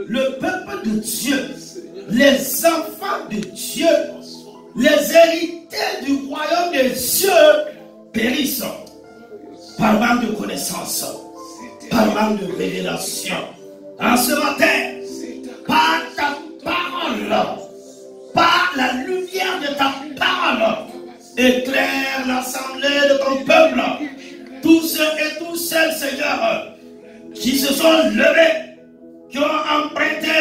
le peuple de Dieu, les enfants de Dieu, les héritiers du royaume des cieux périssent par manque de connaissance, par manque de révélation. En ce matin, par ta parole, par la lumière de ta parole, éclaire l'assemblée de ton peuple, tous ceux et tous celles, Seigneur, qui se sont levés, qui ont emprunté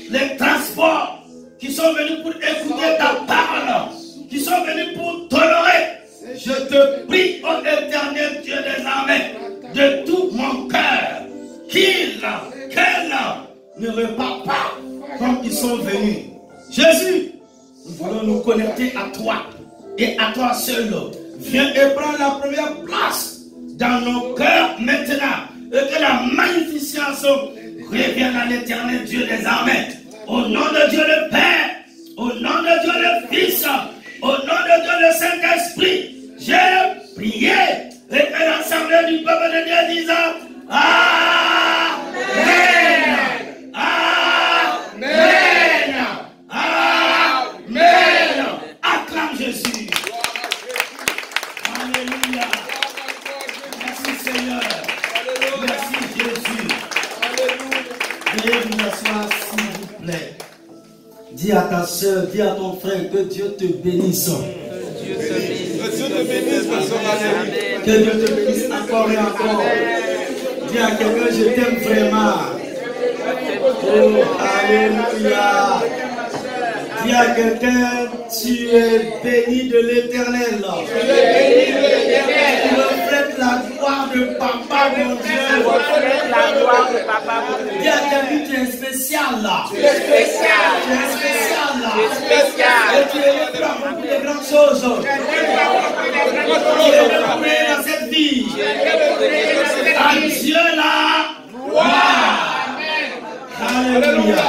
les transports, qui sont venus pour écouter ta parole, qui sont venus pour t'honorer. Je te prie, ô éternel Dieu des armées, de tout mon cœur, qu'elle ne repart pas comme ils sont venus. Jésus, nous voulons nous connecter à toi et à toi seul. Viens et prends la première place dans nos cœurs maintenant, et que la magnificence revienne à l'éternel Dieu des armées. Au nom de Dieu le Père, au nom de Dieu le Fils, au nom de Dieu le Saint-Esprit, j'ai prié et que l'assemblée du peuple de Dieu dise Amen. Amen. Amen. Acclame Jésus. Alléluia. Merci Seigneur. Merci Jésus. Veuillez vous asseoir s'il vous plaît. Dis à ta soeur, dis à ton frère que Dieu te bénisse. Que Dieu te bénisse, que Dieu te bénisse encore et encore. Dis à quelqu'un, je t'aime vraiment. Oh, alléluia. Dis à quelqu'un, tu es béni de l'Éternel. Tu reflètes la gloire de Papa, mon Dieu. Dis à quelqu'un, tu es spécial là. Tu es spécial. Tu es spécial là. Tu es spécial. Et tu es là pour beaucoup de grandes choses. Tu es renommé dans cette vie. À Dieu la gloire. Alléluia.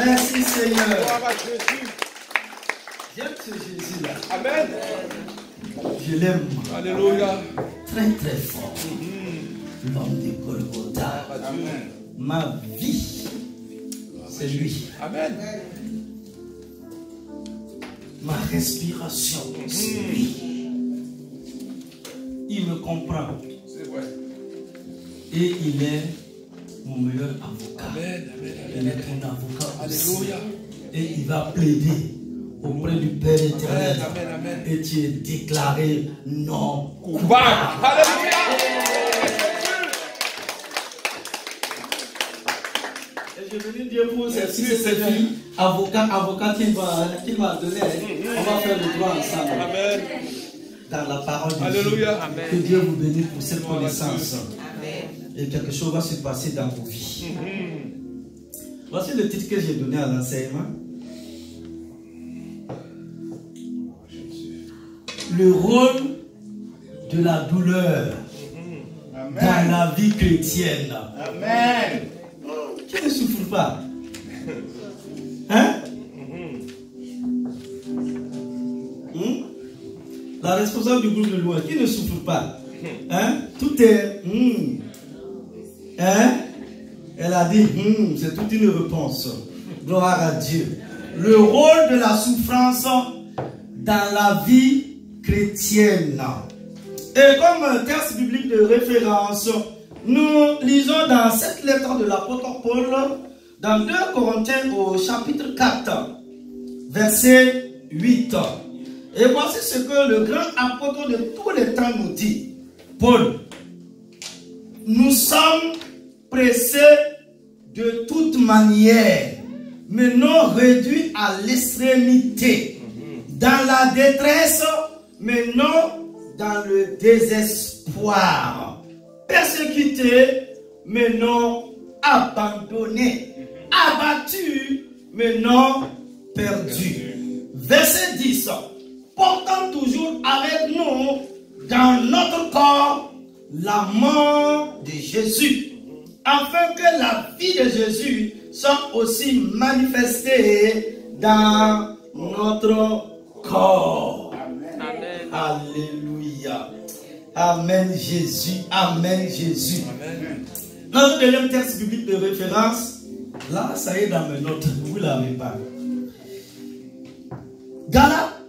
Merci Seigneur. J'aime ce Jésus là. Amen. Je l'aime. Alléluia. Très très fort. L'homme de Golgotha. Ma vie, c'est lui. Amen. Ma respiration, c'est lui. Il me comprend. C'est vrai. Et il est mon meilleur avocat. Amen. Il est ton avocat aussi. Alléluia. Et il va plaider auprès du Père éternel. Amen. Et tu es déclaré non coupable. Alléluia. Et je veux dire pour ces fils et ces filles, avocat qu'il m'a donné, on va faire le droit ensemble. Amen. Dans la parole de Dieu. Amen. Que Dieu vous bénisse pour cette connaissance. Amen. Et quelque chose va se passer dans vos vies. Voici le titre que j'ai donné à l'enseignement. Le rôle de la douleur dans la vie chrétienne. Amen. Qui ne souffre pas? Hein? La responsable du groupe de loi, qui ne souffre pas? Hein? Tout est... Hein? Elle a dit, c'est toute une réponse. Gloire à Dieu. Le rôle de la souffrance dans la vie chrétienne. Et comme texte biblique de référence, nous lisons dans cette lettre de l'apôtre Paul, dans 2 Corinthiens au chapitre 4, verset 8. Et voici ce que le grand apôtre de tous les temps nous dit. Paul, nous sommes pressés de toute manière, mais non réduits à l'extrémité, dans la détresse, mais non dans le désespoir, persécutés, mais non abandonnés, abattus, mais non perdus. Verset 10. Portant toujours avec nous dans notre corps la mort de Jésus, afin que la vie de Jésus soit aussi manifestée dans notre corps. Amen. Alléluia. Amen Jésus. Amen Jésus. Amen. Notre deuxième texte biblique de référence Là, ça y est dans mes notes. Vous ne l'avez pas. Galates,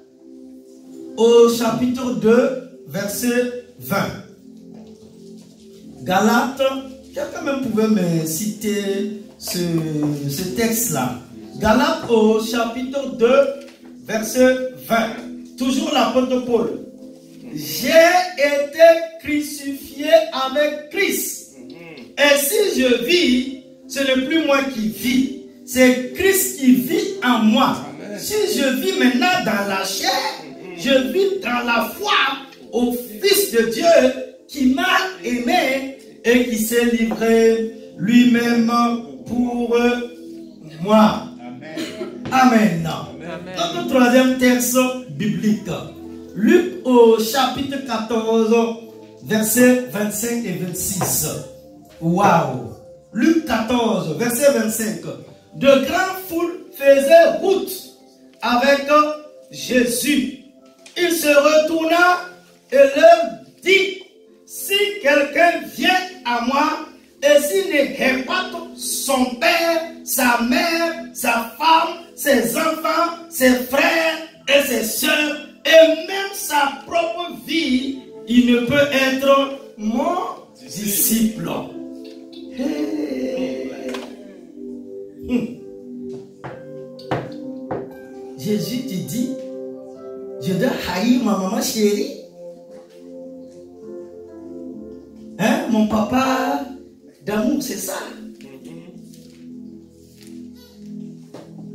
au chapitre 2, verset 20. Galates, quelqu'un même pouvait me citer ce texte-là. Galates, au chapitre 2, verset 20. Toujours l'apôtre Paul. J'ai été crucifié avec Christ. Et si je vis, ce n'est plus moi qui vis. C'est Christ qui vit en moi. Amen. Si je vis maintenant dans la chair, je vis dans la foi au Fils de Dieu qui m'a aimé et qui s'est livré lui-même pour moi. Amen. Amen. Notre troisième texte biblique. Luc au chapitre 14, versets 25 et 26. Waouh! Luc 14, verset 25. De grandes foules faisaient route avec Jésus. Il se retourna et leur dit, si quelqu'un vient à moi et s'il ne pas son père, sa mère, sa femme, ses enfants, ses frères et ses soeurs, et même sa propre vie, il ne peut être mon disciple. Hey. Jésus te dit, je dois haïr ma maman chérie. Hein, mon papa d'amour, c'est ça.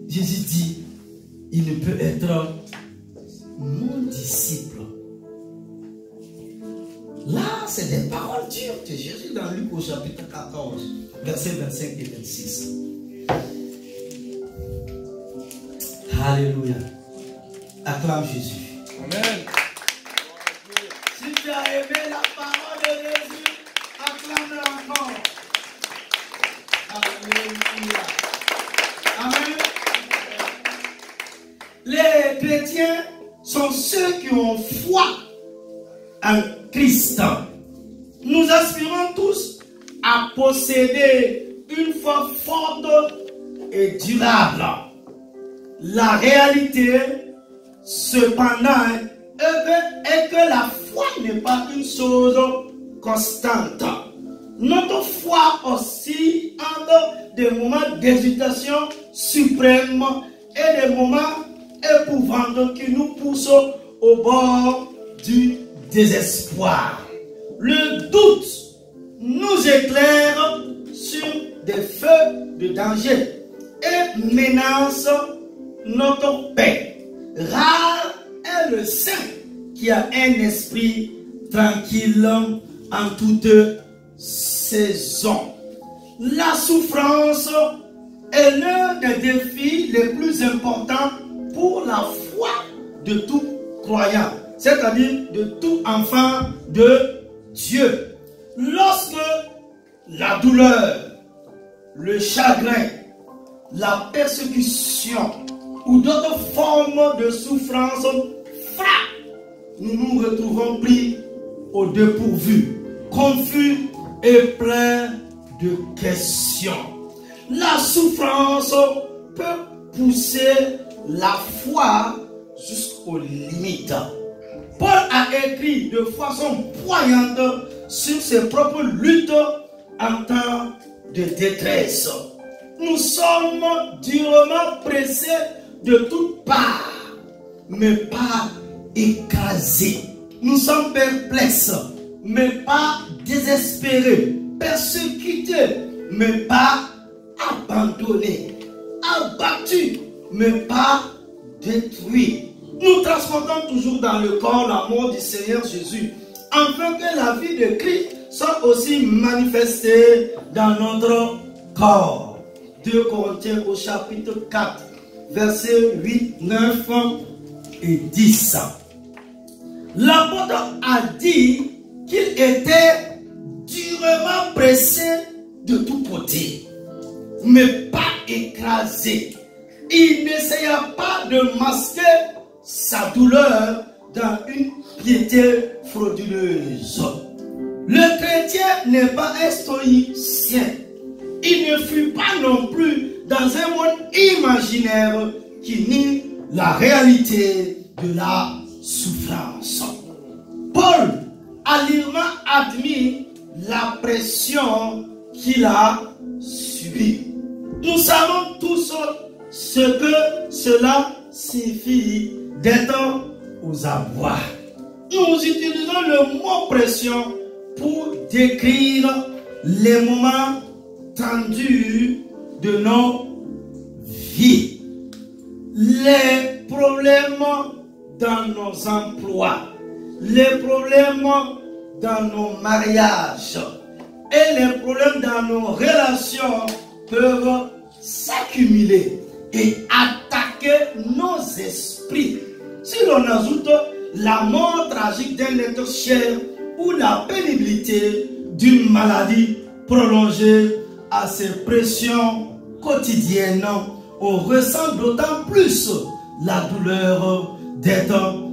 Jésus dit, il ne peut être mon disciple. Là, c'est des paroles dures de Jésus dans Luc au chapitre 14, versets 25 et 26. Alléluia. Acclame Jésus. Amen. Si tu as aimé la parole de Jésus, acclame-le encore. Alléluia. Amen. Les chrétiens sont ceux qui ont foi en Christ. Nous aspirons tous à posséder une foi forte et durable. La réalité, cependant, est que la foi n'est pas une chose constante. Notre foi oscille entre des moments d'hésitation suprême et des moments épouvantants qui nous poussent au bord du désespoir. Le doute nous éclaire sur des feux de danger et menace notre paix. Rare est le saint qui a un esprit tranquille en toute saison. La souffrance est l'un des défis les plus importants pour la foi de tout croyant, c'est-à-dire de tout enfant de Dieu. Lorsque la douleur, le chagrin, la persécution ou d'autres formes de souffrance frappent, nous nous retrouvons pris au dépourvu, confus et pleins de questions. La souffrance peut pousser la foi jusqu'aux limites. Paul a écrit de façon poignante sur ses propres luttes en temps de détresse. Nous sommes durement pressés de toutes parts, mais pas écrasés. Nous sommes perplexes, mais pas désespérés. Persécutés, mais pas abandonnés. Abattus, mais pas détruits. Nous transportons toujours dans le corps la mort du Seigneur Jésus, afin que la vie de Christ soit aussi manifestée dans notre corps. 2 Corinthiens au chapitre 4, versets 8, 9 et 10. L'apôtre a dit qu'il était durement pressé de tous côtés, mais pas écrasé. Il n'essaya pas de masquer sa douleur dans une piété frauduleuse. Le chrétien n'est pas un stoïcien. Il ne fut pas non plus dans un monde imaginaire qui nie la réalité de la souffrance. Paul a librement admis la pression qu'il a subie. Nous savons tous ce que cela signifie d'être aux abois. Nous utilisons le mot pression pour décrire les moments tendus de nos vies, les problèmes dans nos emplois, les problèmes dans nos mariages et les problèmes dans nos relations peuvent s'accumuler et attaquer nos esprits. Si l'on ajoute la mort tragique d'un être cher ou la pénibilité d'une maladie prolongée à ces pressions quotidiennes, on ressent d'autant plus la douleur d'être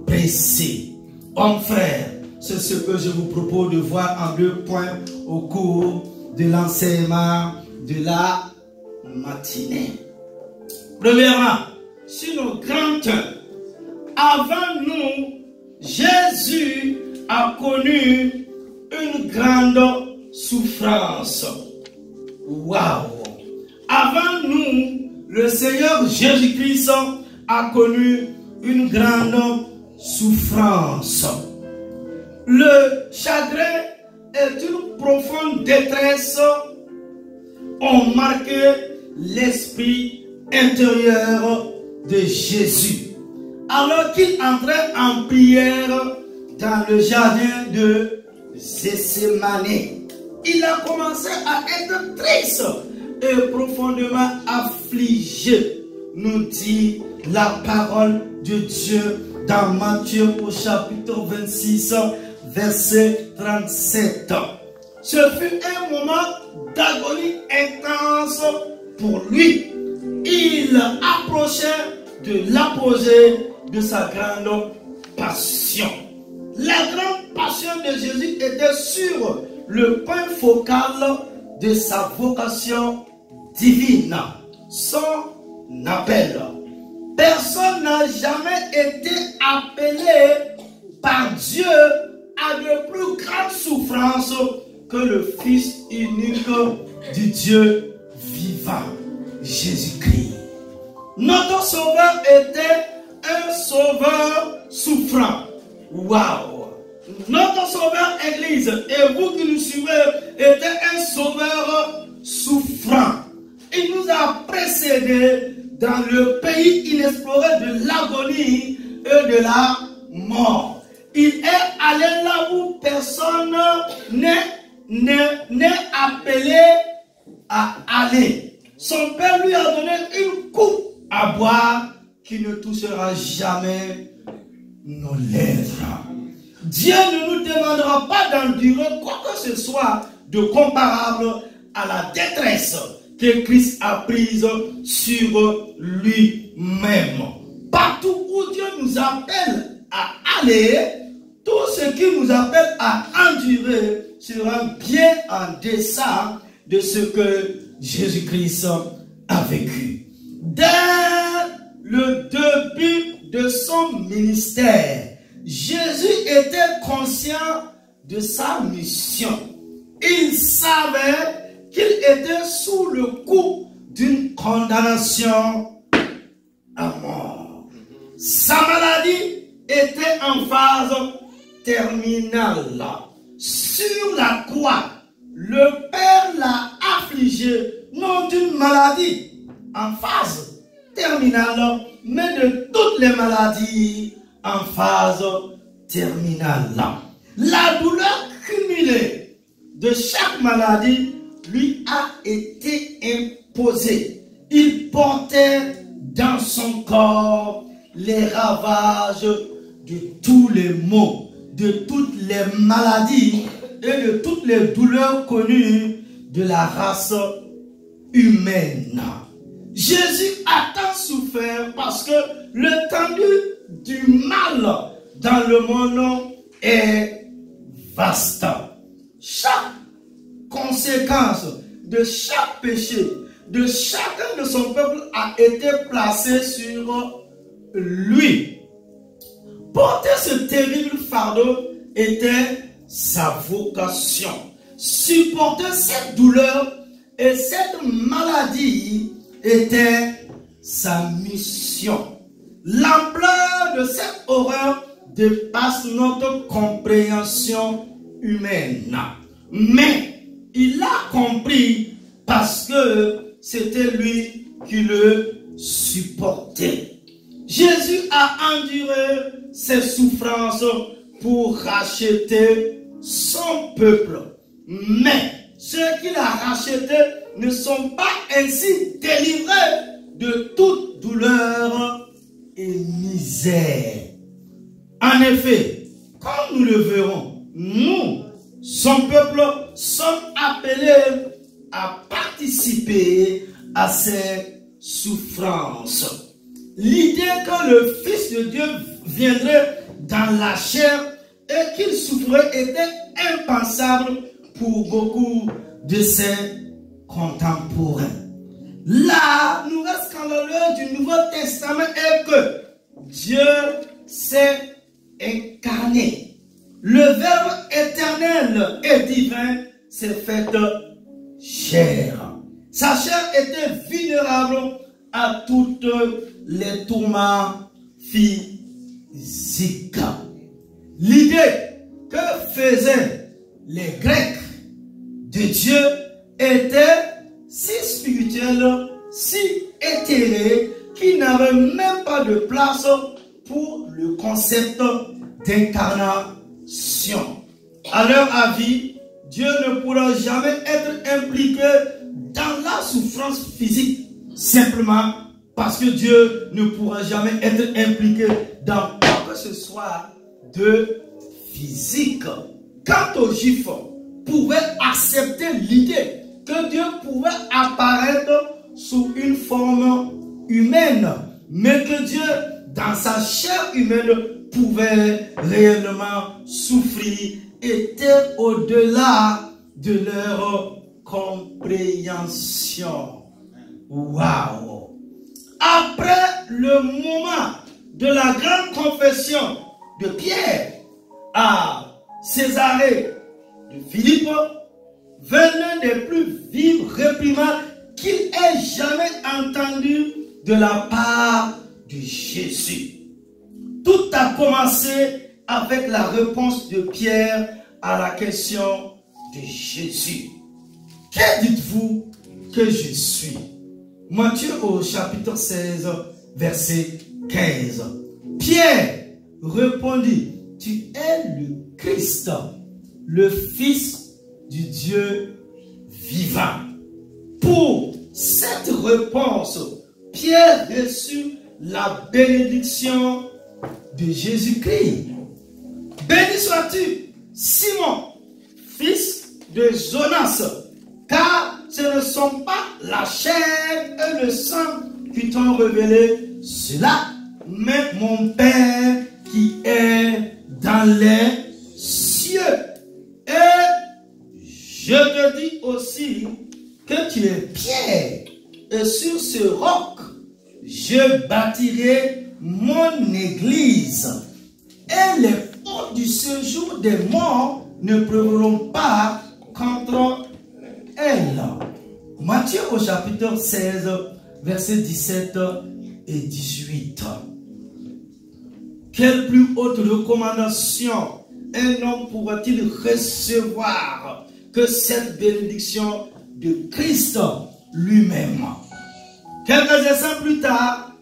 pressé. Hommes frères, c'est ce que je vous propose de voir en 2 points au cours de l'enseignement de la matinée. Premièrement, sur nos grands temps, avant nous, Jésus a connu une grande souffrance. Waouh! Avant nous, le Seigneur Jésus-Christ a connu une grande souffrance. Le chagrin et une profonde détresse ont marqué l'esprit intérieur de Jésus. Alors qu'il entrait en prière dans le jardin de Gethsémane, il a commencé à être triste et profondément affligé, nous dit la parole de Dieu dans Matthieu au chapitre 26, verset 37. Ce fut un moment d'agonie intense pour lui. Il approchait de l'apogée de sa grande passion. La grande passion de Jésus était sur le point focal de sa vocation divine, son appel. Personne n'a jamais été appelé par Dieu à de plus grandes souffrances que le Fils unique du Dieu vivant, Jésus-Christ. Notre Sauveur était un Sauveur souffrant. Waouh! Notre Sauveur Église, et vous qui nous suivez, était un Sauveur souffrant. Il nous a précédés dans le pays inexploré de l'agonie et de la mort. Il est allé là où personne n'est appelé à aller. Son Père lui a donné une coupe à boire qui ne touchera jamais nos lèvres. Dieu ne nous demandera pas d'endurer quoi que ce soit de comparable à la détresse que Christ a prise sur lui-même. Partout où Dieu nous appelle à aller, tout ce qui nous appelle à endurer sera bien en deçà de ce que Jésus-Christ a vécu. Dès le début de son ministère, Jésus était conscient de sa mission. Il savait qu'il était sous le coup d'une condamnation à mort. Sa maladie était en phase terminale. Sur la croix, le Père l'a affligé, non d'une maladie en phase terminale, mais de toutes les maladies en phase terminale. La douleur cumulée de chaque maladie lui a été imposée. Il portait dans son corps les ravages de tous les maux, de toutes les maladies et de toutes les douleurs connues de la race humaine. Jésus a tant souffert parce que l'étendue du mal dans le monde est vaste. Chaque conséquence de chaque péché, de chacun de son peuple a été placé sur lui. Porter ce terrible fardeau était sa vocation. Supporter cette douleur et cette maladie était sa mission. L'ampleur de cette horreur dépasse notre compréhension humaine. Mais il a compris parce que c'était lui qui le supportait. Jésus a enduré ses souffrances pour racheter son peuple. Mais ceux qu'il a rachetés ne sont pas ainsi délivrés de toute douleur et misère. En effet, comme nous le verrons, nous, son peuple, sommes appelés à participer à ces souffrances. L'idée que le Fils de Dieu viendrait dans la chair et qu'il souffrait était impensable pour beaucoup de ses contemporains. La nouvelle scandaleuse du Nouveau Testament est que Dieu s'est incarné. Le Verbe éternel et divin s'est fait chair. Sa chair était vulnérable à toutes les tourments physiques. L'idée que faisaient les Grecs de Dieu était si spirituelle, si éthérée, qu'il n'avait même pas de place pour le concept d'incarnation. À leur avis, Dieu ne pourra jamais être impliqué dans la souffrance physique, simplement parce que Dieu ne pourra jamais être impliqué dans quoi que ce soit de physique. Quant aux Juifs, pouvaient accepter l'idée que Dieu pouvait apparaître sous une forme humaine, mais que Dieu, dans sa chair humaine, pouvait réellement souffrir, était au-delà de leur compréhension. Waouh! Après le moment de la grande confession de Pierre à Césarée de Philippe, vint l'un des plus vives réprimandes qu'il ait jamais entendu de la part de Jésus. Tout a commencé avec la réponse de Pierre à la question de Jésus. Que dites-vous que je suis? Matthieu au chapitre 16, verset 15. Pierre répondit, tu es le Christ, le Fils du Dieu vivant. Pour cette réponse, Pierre reçut la bénédiction de Jésus-Christ. Béni sois-tu, Simon, fils de Jonas, car ce ne sont pas la chair et le sang qui t'ont révélé cela, mais mon Père qui est dans les cieux. Et je te dis aussi que tu es Pierre, et sur ce roc, je bâtirai mon église, et les portes du séjour des morts ne prévaudront pas contre elle. Matthieu au chapitre 16, versets 17 et 18. Quelle plus haute recommandation un homme pourra-t-il recevoir que cette bénédiction de Christ lui-même? Quelques instants plus tard,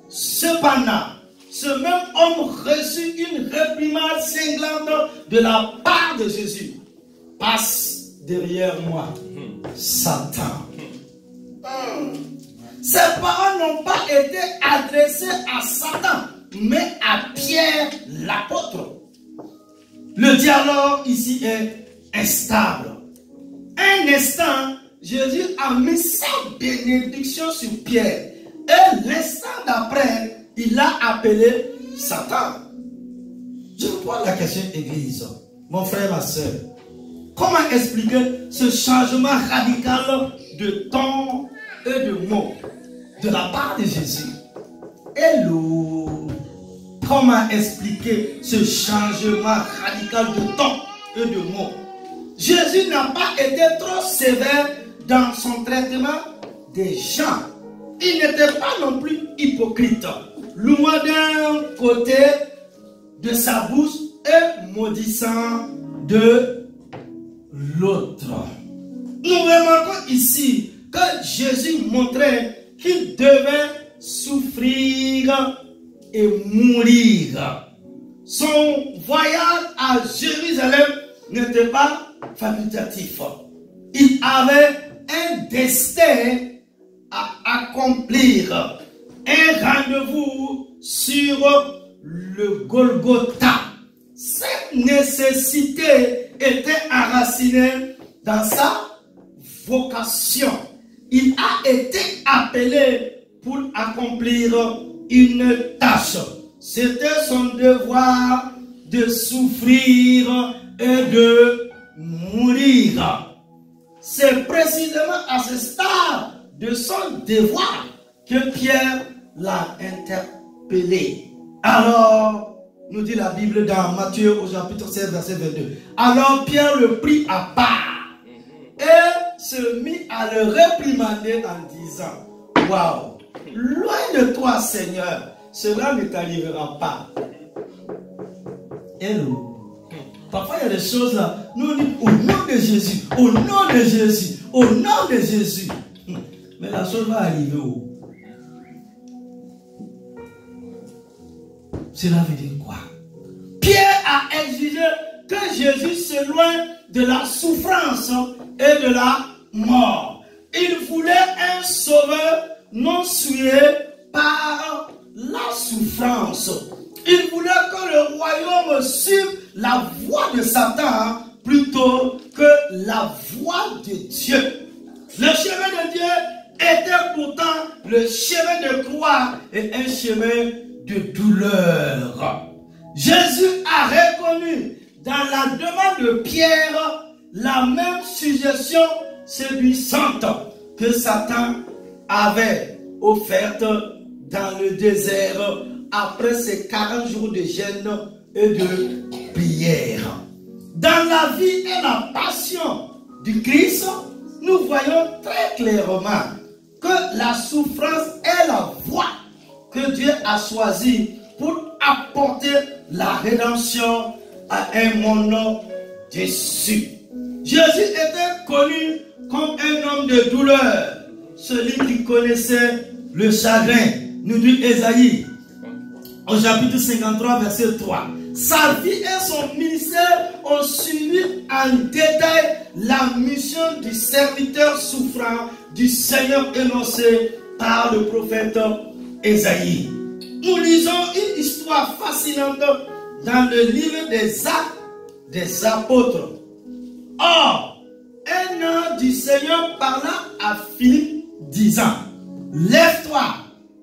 cependant, ce même homme reçut une réprimande cinglante de la part de Jésus. Passe derrière moi, Satan. Ces paroles n'ont pas été adressées à Satan, mais à Pierre l'apôtre. Le dialogue ici est instable. Un instant, Jésus a mis sa bénédiction sur Pierre. Et l'instant d'après, il l'a appelé Satan. Je vous pose la question, Église, mon frère, ma soeur. Comment expliquer ce changement radical de temps et de mots de la part de Jésus? Hello! Comment expliquer ce changement radical de temps et de mots? Jésus n'a pas été trop sévère dans son traitement des gens. Il n'était pas non plus hypocrite. Loin d'un côté de sa bouche et maudissant de l'autre. Nous remarquons ici que Jésus montrait qu'il devait souffrir et mourir. Son voyage à Jérusalem n'était pas facultatif. Il avait un destin à accomplir, un rendez-vous sur le Golgotha. Cette nécessité était enracinée dans sa vocation. Il a été appelé pour accomplir une tâche. C'était son devoir de souffrir et de mourir. C'est précisément à ce stade de son devoir que Pierre l'a interpellé. Alors, nous dit la Bible dans Matthieu au chapitre 16, verset 22. Alors Pierre le prit à part et se mit à le réprimander en disant: waouh, loin de toi, Seigneur, cela ne t'arrivera pas. Hello. Parfois il y a des choses là, nous disons au nom de Jésus, au nom de Jésus, au nom de Jésus. Mais la chose va arriver où? Cela veut dire quoi? Pierre a exigé que Jésus s'éloigne de la souffrance et de la mort. Il voulait un sauveur non souillé par la souffrance. Il voulait que le royaume suive la voie de Satan plutôt que la voie de Dieu. Le chemin de Dieu était pourtant le chemin de croix et un chemin de douleur. Jésus a reconnu dans la demande de Pierre la même suggestion séduisante que Satan avait offerte dans le désert après ses 40 jours de jeûne et de prière. Dans la vie et la passion du Christ, nous voyons très clairement que la souffrance est la voie que Dieu a choisie pour apporter la rédemption à un monde déçu. Jésus était connu comme un homme de douleur, celui qui connaissait le chagrin, nous dit Ésaïe au chapitre 53, verset 3. Sa vie et son ministère ont suivi en détail la mission du serviteur souffrant du Seigneur énoncé par le prophète Ésaïe. Nous lisons une histoire fascinante dans le livre des Actes des Apôtres. Or, un ange du Seigneur parla à Philippe disant: lève-toi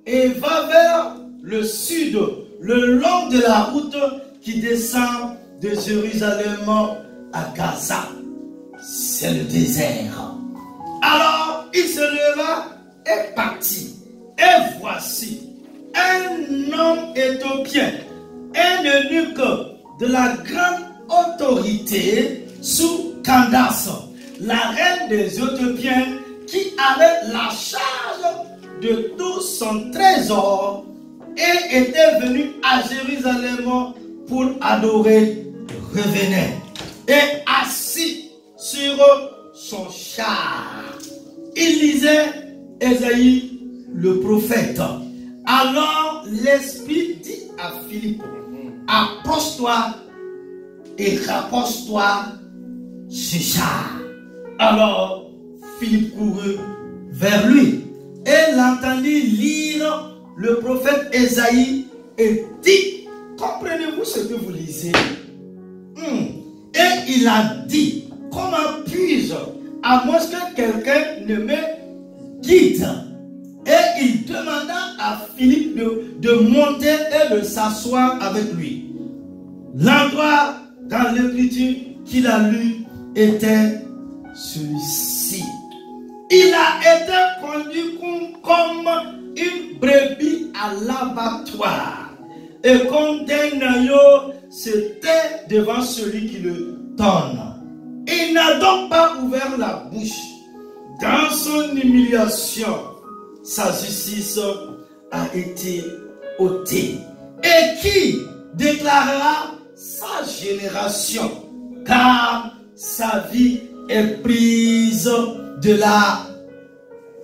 et va vers le sud, le long de la route qui descend de Jérusalem à Gaza. C'est le désert. Alors il se leva et partit. Et voici un homme éthiopien, un eunuque de la grande autorité sous Candace, la reine des Éthiopiens, qui avait la charge de tout son trésor et était venu à Jérusalem pour adorer, revenait et assis sur son char. Il lisait Ésaïe le prophète. Alors l'Esprit dit à Philippe: approche-toi et rapproche-toi ce char. Alors Philippe courut vers lui et l'entendit lire le prophète Ésaïe et dit: comprenez-vous ce que vous lisez? Et il a dit: comment puis-je, à moins que quelqu'un ne me guide? Et il demanda à Philippe de monter et de s'asseoir avec lui. L'endroit dans l'écriture qu'il a lu était celui-ci. Il a été conduit comme une brebis à l'abattoir. Et comme d'un agneau, c'était devant celui qui le donne. Il n'a donc pas ouvert la bouche. Dans son humiliation, sa justice a été ôtée. Et qui déclarera sa génération, car sa vie est prise de la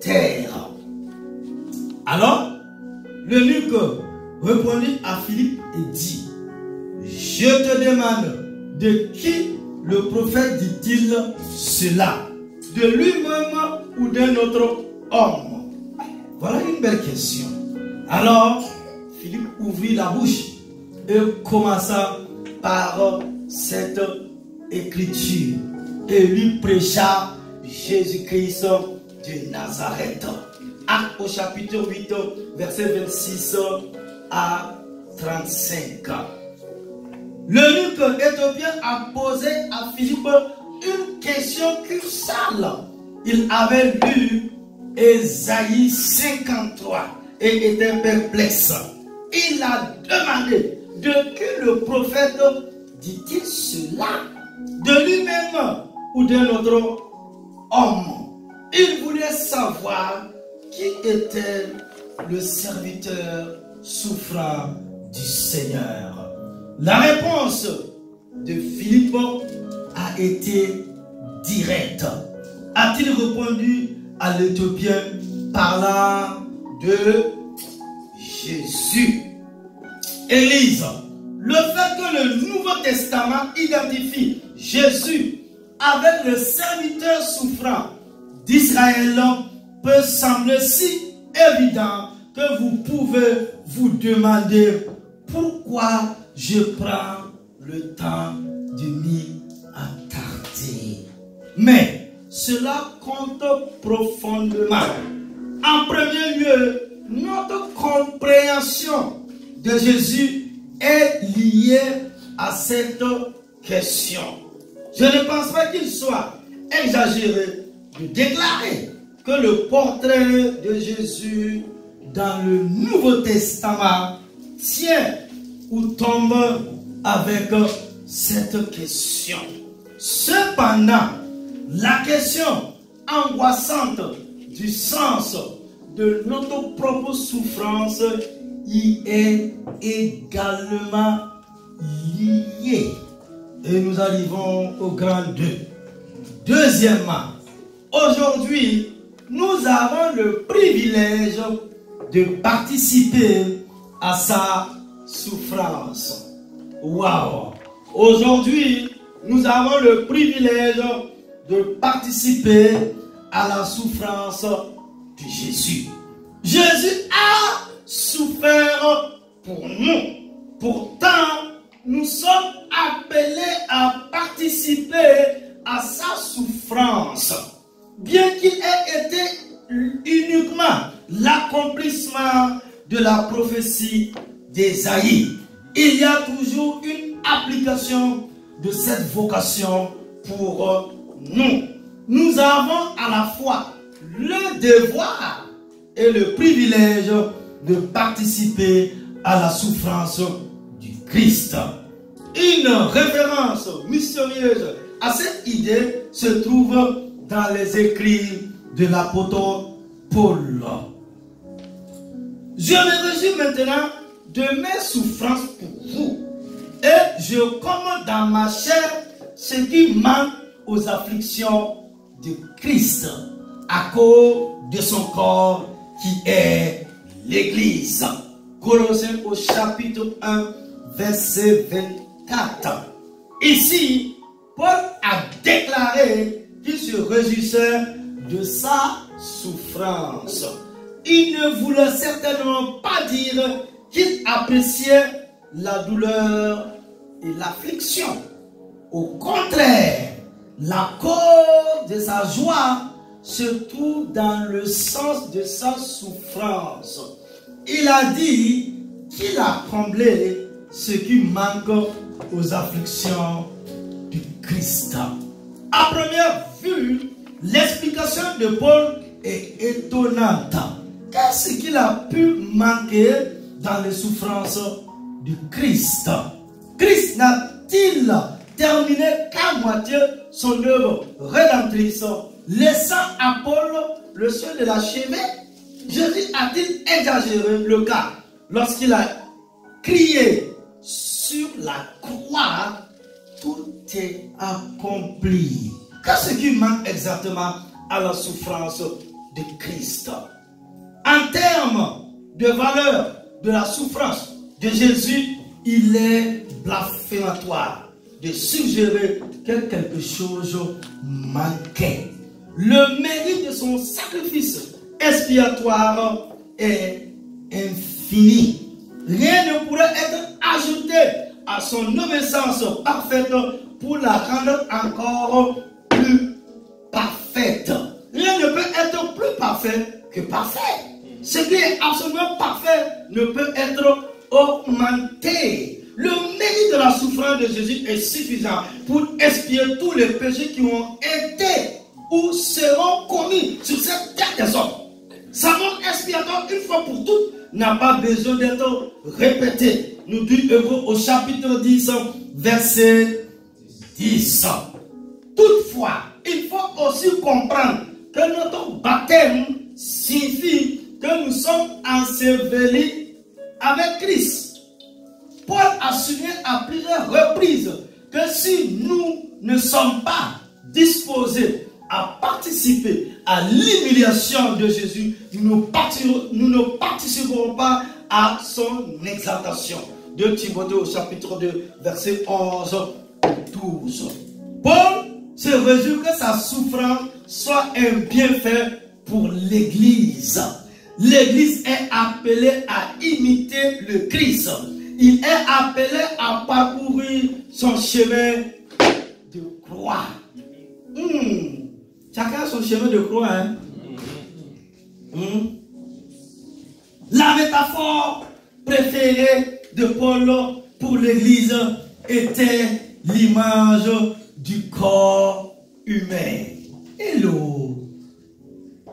terre. Alors, l'eunuque répondit à Philippe et dit, je te demande, de qui le prophète dit-il cela? De lui-même ou d'un autre homme? Voilà une belle question. Alors, Philippe ouvrit la bouche et commença par cette écriture et lui prêcha Jésus-Christ de Nazareth. Acte au chapitre 8, verset 26 à 35. L'eunuque éthiopien a posé à Philippe une question cruciale. Il avait lu Ésaïe 53 et était perplexe. Il a demandé de qui le prophète dit-il cela? De lui-même ou d'un autre homme? Il voulait savoir qui était le serviteur souffrant du Seigneur. La réponse de Philippe a été directe. A-t-il répondu à l'Éthiopien parlant de Jésus? Élise, le fait que le Nouveau Testament identifie Jésus avec le serviteur souffrant d'Israël peut sembler si évident que vous pouvez vous demander pourquoi je prends le temps de m'y attarder. Mais cela compte profondément. En premier lieu, notre compréhension de Jésus est liée à cette question. Je ne pense pas qu'il soit exagéré de déclarer que le portrait de Jésus dans le Nouveau Testament tient ou tombe avec cette question. Cependant, la question angoissante du sens de notre propre souffrance y est également liée. Et nous arrivons au grand 2. Deuxièmement, aujourd'hui, nous avons le privilège de participer à sa souffrance. Waouh! Aujourd'hui, nous avons le privilège de participer à la souffrance de Jésus. Jésus a souffert pour nous. Pourtant, nous sommes appelés à participer à sa souffrance. Bien qu'il ait été uniquement l'accomplissement de la prophétie d'Ésaïe, il y a toujours une application de cette vocation pour nous. Nous avons à la fois le devoir et le privilège de participer à la souffrance du Christ. Une référence mystérieuse à cette idée se trouve dans les écrits de l'apôtre Paul. Je me réjouis maintenant de mes souffrances pour vous, et je commande dans ma chair ce qui manque aux afflictions de Christ à cause de son corps qui est l'Église. Colossiens au chapitre 1, verset 24. Ici, Paul a déclaré qu'il se réjouissait de sa souffrance. Il ne voulait certainement pas dire qu'il appréciait la douleur et l'affliction. Au contraire, la cause de sa joie se trouve dans le sens de sa souffrance. Il a dit qu'il a comblé ce qui manque aux afflictions du Christ. À première vue, l'explication de Paul est étonnante. Qu'est-ce qu'il a pu manquer dans les souffrances du Christ? Christ n'a-t-il terminé qu'à moitié son œuvre rédemptrice, laissant à Paul le soin de l'achever? Jésus a-t-il exagéré le cas lorsqu'il a crié sur la croix, tout est accompli? Qu'est-ce qui manque exactement à la souffrance de Christ? En termes de valeur de la souffrance de Jésus, il est blasphématoire de suggérer que quelque chose manquait. Le mérite de son sacrifice expiatoire est infini. Rien ne pourrait être ajouté à son obéissance parfaite pour la rendre encore plus parfaite. Rien ne peut être plus parfait que parfait. Ce qui est absolument parfait ne peut être augmenté. Le mérite de la souffrance de Jésus est suffisant pour expier tous les péchés qui ont été ou seront commis sur cette terre des hommes. Sa mort expiatoire, une fois pour toutes, n'a pas besoin d'être répété. Nous dit Hébreux au chapitre 10, verset 10. Toutefois, il faut aussi comprendre que notre baptême signifie que nous sommes ensevelis avec Christ. Paul a souligné à plusieurs reprises que si nous ne sommes pas disposés à participer à l'humiliation de Jésus, nous ne participerons pas à son exaltation. De Timothée au chapitre 2, verset 11, 12. Paul se réjouit que sa souffrance soit un bienfait pour l'Église. L'Église est appelée à imiter le Christ. Il est appelé à parcourir son chemin de croix. Chacun a son chemin de croix. Hein? La métaphore préférée de Paul pour l'Église était l'image du corps humain. Hello,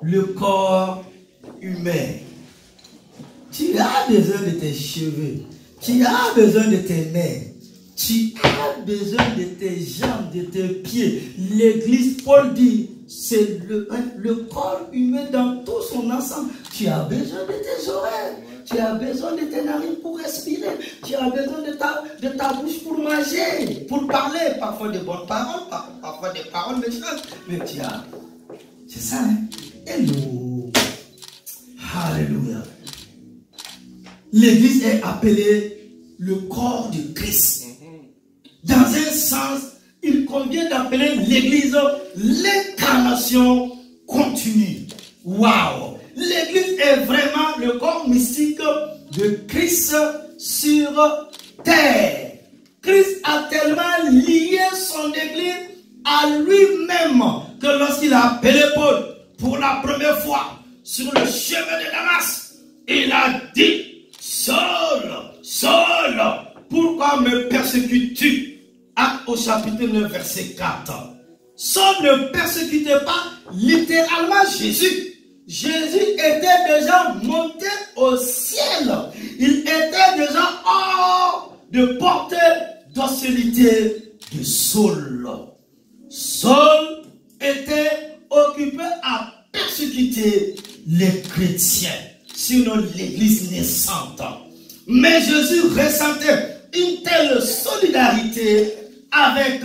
le corps humain. Tu as besoin de tes cheveux, tu as besoin de tes mains, tu as besoin de tes jambes, de tes pieds. L'Église, Paul dit, c'est le corps humain dans tout son ensemble. Tu as besoin de tes oreilles, tu as besoin de tes narines pour respirer, tu as besoin de ta bouche pour manger, pour parler, parfois de bonnes paroles, parfois des paroles méchantes. Mais tu as, c'est ça, hein? Hello. Alléluia. L'Église est appelée le corps de Christ. Dans un sens, il convient d'appeler l'Église l'incarnation continue. Waouh! L'Église est vraiment le corps mystique de Christ sur terre. Christ a tellement lié son Église à lui-même que lorsqu'il a appelé Paul pour la première fois sur le chemin de Damas, il a dit: Saul, Saul, pourquoi me persécutes-tu? Acte au chapitre 9, verset 4. Saul ne persécutait pas littéralement Jésus. Jésus était déjà monté au ciel. Il était déjà hors de portée d'hostilité de Saul. Saul était occupé à persécuter les chrétiens, sinon l'Église naissante. Mais Jésus ressentait une telle solidarité avec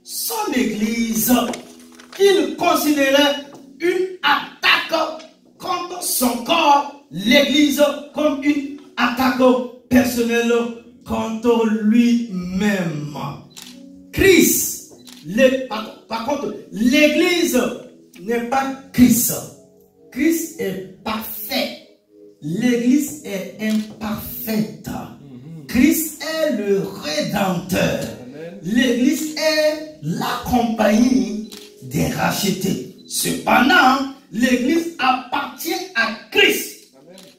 son Église qu'il considérait une attaque contre son corps, l'Église, comme une attaque personnelle contre lui-même. Christ, par contre, l'Église n'est pas Christ. Christ est parfait. L'Église est imparfaite. Christ est le Rédempteur. L'Église est la compagnie des rachetés. Cependant, l'Église appartient à Christ.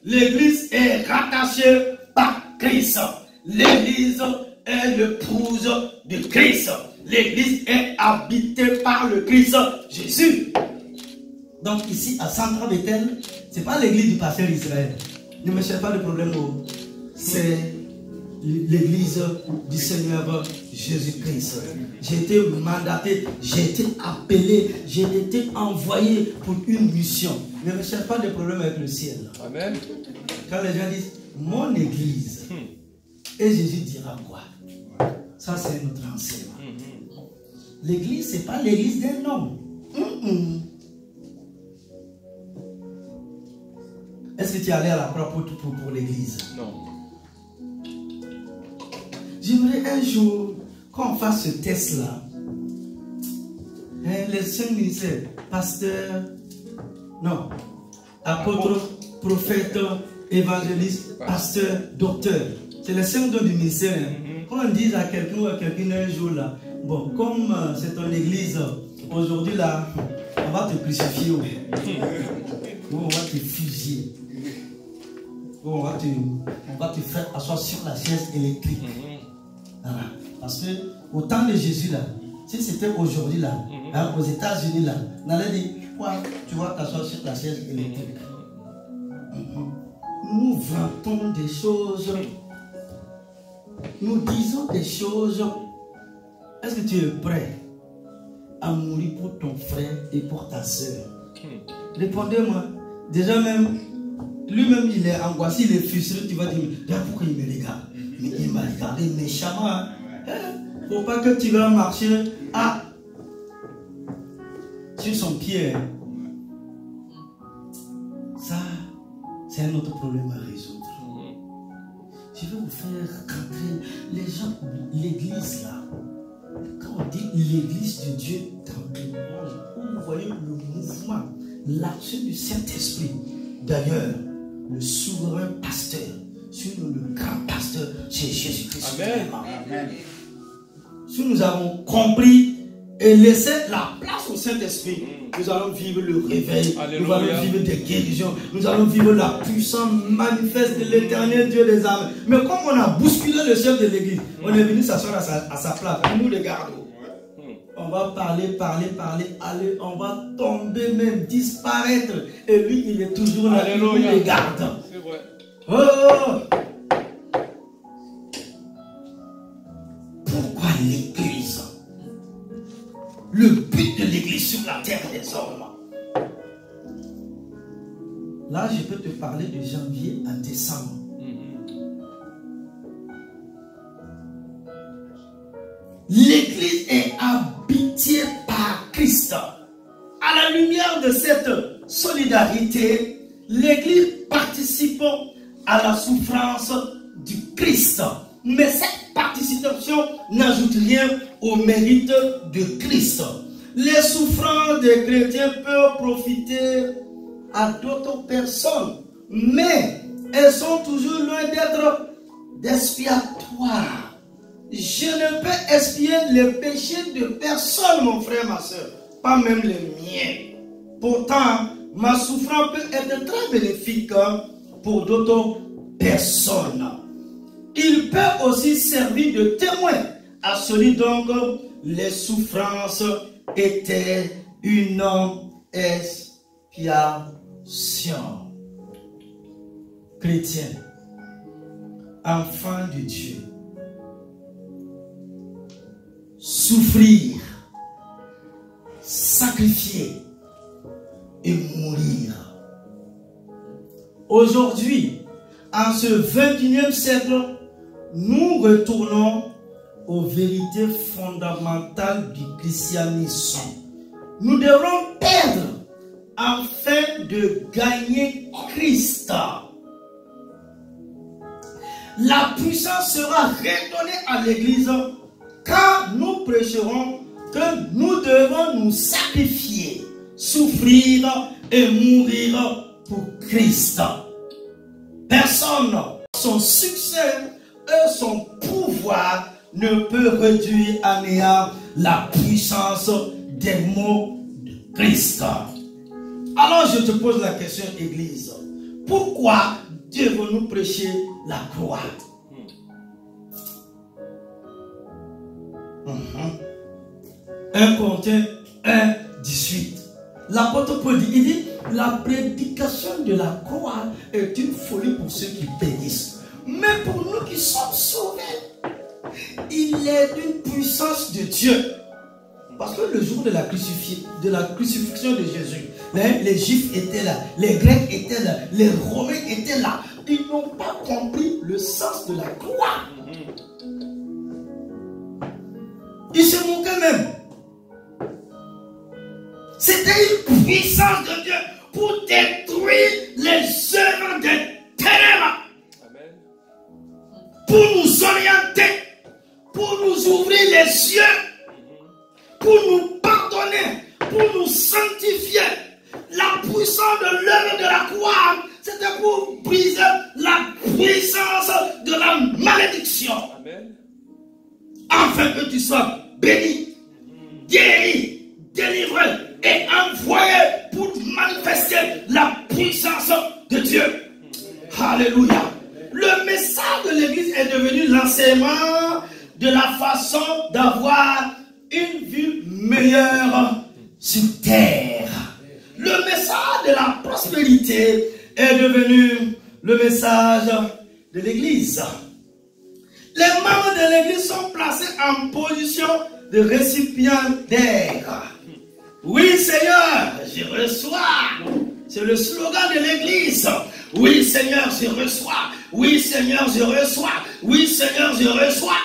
L'Église est rattachée par Christ. L'Église est l'épouse de Christ. L'église est habitée par le Christ Jésus. Donc ici, à Centre Bethel, ce n'est pas l'église du pasteur Israël. Ne me cherchez pas de problème. C'est l'église du Seigneur Jésus-Christ. J'ai été mandaté, j'ai été appelé, j'ai été envoyé pour une mission. Ne me cherche pas de problème avec le ciel. Amen. Quand les gens disent mon église, et Jésus dira quoi? Ça, c'est notre enseignement. L'église, ce n'est pas l'église d'un homme. Est-ce que tu es allé à la croix pour l'église? Non. J'aimerais un jour qu'on fasse ce test-là. Les 5 ministères, pasteur, non, apôtre, prophète, évangéliste, pasteur, docteur. C'est les 5 dons du ministère. Quand on dit à quelqu'un ou à quelqu'un un jour là, bon, comme c'est ton église, aujourd'hui là, on va te crucifier ou on va te fusiller. On va te faire asseoir sur la chaise électrique. Voilà. Parce que au temps de Jésus là, si c'était aujourd'hui là, hein, aux États-Unis là, on allait dire, quoi, tu vas t'asseoir sur la chaise électrique. Nous vantons des choses, nous disons des choses. Est-ce que tu es prêt à mourir pour ton frère et pour ta soeur? Répondez-moi. Déjà même, lui-même il est angoissé, il est frustré, tu vas dire, pourquoi il me regarde? Mais il m'a regardé méchamment. Faut pas que tu vas marcher sur son pied. Ça, c'est un autre problème à résoudre. Je vais vous faire rentrer les gens, l'église là. Quand on dit l'église de Dieu dans le monde, où vous voyez le mouvement, l'action du Saint-Esprit. D'ailleurs, le souverain pasteur, sur le grand pasteur, c'est Jésus-Christ. Amen. Si nous avons compris et laissé la place au Saint-Esprit, nous allons vivre le réveil. Alléluia. Nous allons vivre des guérisons, nous allons vivre la puissance manifeste de l'éternel Dieu des âmes. Mais comme on a bousculé le chef de l'église, on est venu s'asseoir à sa place. Nous regardons. On va parler, allez, on va tomber même, disparaître. Et lui, il est toujours là, il nous regarde. C'est vrai. Oh! Pourquoi l'église? Le but de l'église sur la terre des hommes. Là, je peux te parler de janvier à décembre. L'église est habitée par Christ. À la lumière de cette solidarité, l'église participe à la souffrance du Christ. Mais cette participation n'ajoute rien au mérite de Christ. Les souffrances des chrétiens peuvent profiter à d'autres personnes, mais elles sont toujours loin d'être expiatoires. Je ne peux expier les péchés de personne, mon frère, ma soeur, pas même les miens. Pourtant, ma souffrance peut être très bénéfique pour d'autres personnes. Il peut aussi servir de témoin à celui dont les souffrances étaient une expiation. Chrétien, enfant de Dieu, souffrir, sacrifier et mourir. Aujourd'hui, en ce 21e siècle, nous retournons aux vérités fondamentales du christianisme. Nous devrons perdre afin de gagner Christ. La puissance sera redonnée à l'Église quand nous prêcherons que nous devons nous sacrifier, souffrir et mourir pour Christ. Personne, son succès et son pouvoir ne peut réduire à néant la puissance des mots de Christ. Alors je te pose la question, Église. Pourquoi devons-nous prêcher la croix? 1 Corinthiens 1, 18. L'apôtre Paul dit, il dit, la prédication de la croix est une folie pour ceux qui périssent. Mais pour nous qui sommes sauvés, il est d'une puissance de Dieu. Parce que le jour de la crucifixion de Jésus, les Juifs étaient là, les Grecs étaient là, les Romains étaient là. Ils n'ont pas compris le sens de la croix. Ils se moquaient même. C'était une puissance de Dieu pour détruire les œuvres des ténèbres. Amen. Pour nous orienter, pour nous ouvrir les yeux, pour nous pardonner, pour nous sanctifier. La puissance de l'œuvre de la croix, c'était pour briser la puissance de la malédiction. Amen. Afin que tu sois béni, guéri, délivré et envoyé pour manifester la puissance de Dieu. Alléluia. Le message de l'Église est devenu l'enseignement de la façon d'avoir une vie meilleure sur terre. Le message de la prospérité est devenu le message de l'Église. Les membres de l'Église sont placés en position de récipiendaire. Oui Seigneur, je reçois. C'est le slogan de l'Église. Oui Seigneur, je reçois. Oui Seigneur, je reçois. Oui Seigneur, je reçois.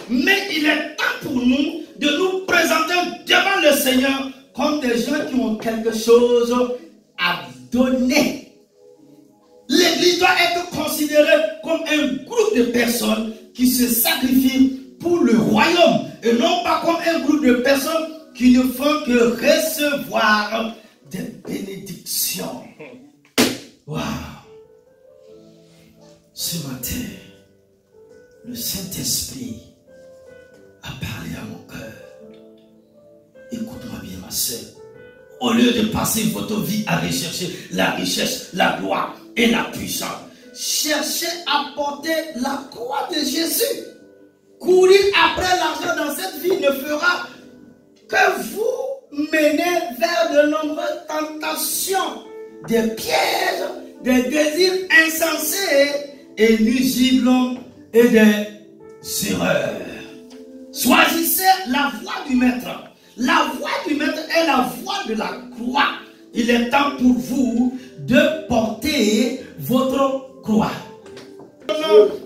Mais il est temps pour nous de nous présenter devant le Seigneur comme des gens qui ont quelque chose à donner. L'Église doit être considérée comme un groupe de personnes qui se sacrifient pour le royaume et non pas comme un groupe de personnes qui ne font que recevoir des bénédictions. Waouh! Ce matin, le Saint-Esprit a parlé à mon cœur. Écoute-moi bien, ma soeur. Au lieu de passer votre vie à rechercher la richesse, la gloire et la puissance, cherchez à porter la croix de Jésus. Courir après l'argent dans cette vie ne fera que vous mener vers de nombreuses tentations, des pièges, des désirs insensés et nuisibles et des erreurs. Choisissez la voie du Maître. La voie du Maître est la voie de la croix. Il est temps pour vous de porter votre croix.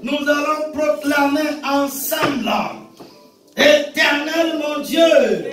Nous allons proclamer ensemble: Éternel mon Dieu,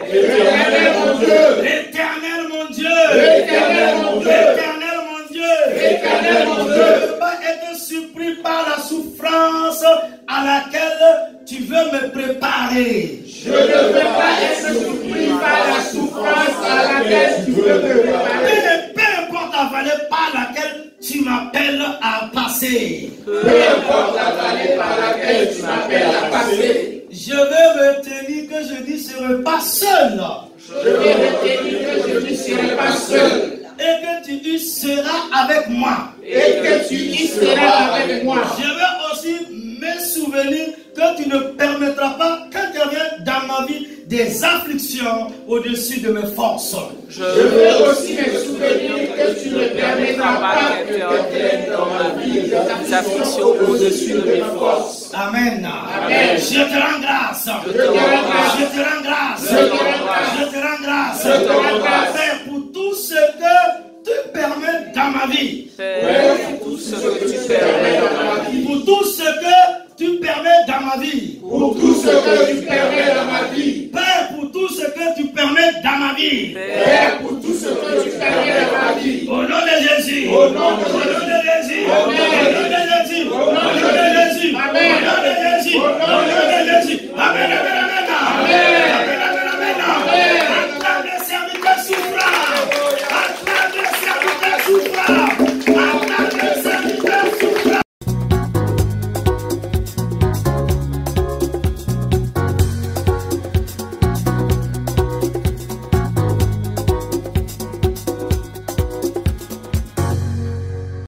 Éternel mon Dieu, Éternel mon Dieu, Éternel mon Dieu, Éternel mon Dieu, Éternel mon Dieu. Je ne veux pas être surpris par la souffrance à laquelle tu veux me préparer. Je ne veux pas être surpris par la souffrance à laquelle tu veux me préparer. Peu importe la vallée par laquelle tu m'appelles à passer. Peu importe la vallée par laquelle tu m'appelles à passer. Je vais retenir que je ne serai pas seul. Je vais retenir que je ne serai pas seul. Et que tu y seras avec moi. Et que tu y seras avec moi. Je vais aussi me souvenir que tu ne permettras pas qu'interviennent dans ma vie des afflictions au-dessus de mes forces. Je veux aussi me souvenir que tu ne permettras pas qu'interviennent dans ma vie des afflictions au-dessus de mes forces. Amen. Amen. Je te rends grâce. Je te rends grâce. Je te rends grâce. Je te rends grâce. Je te rends grâce. Je te rends grâce. Père, pour tout ce que tu permets dans ma vie. Père, pour tout ce que tu permets dans ma vie. Pour tout ce que tu permets dans ma vie. Pour tout ce que tu permets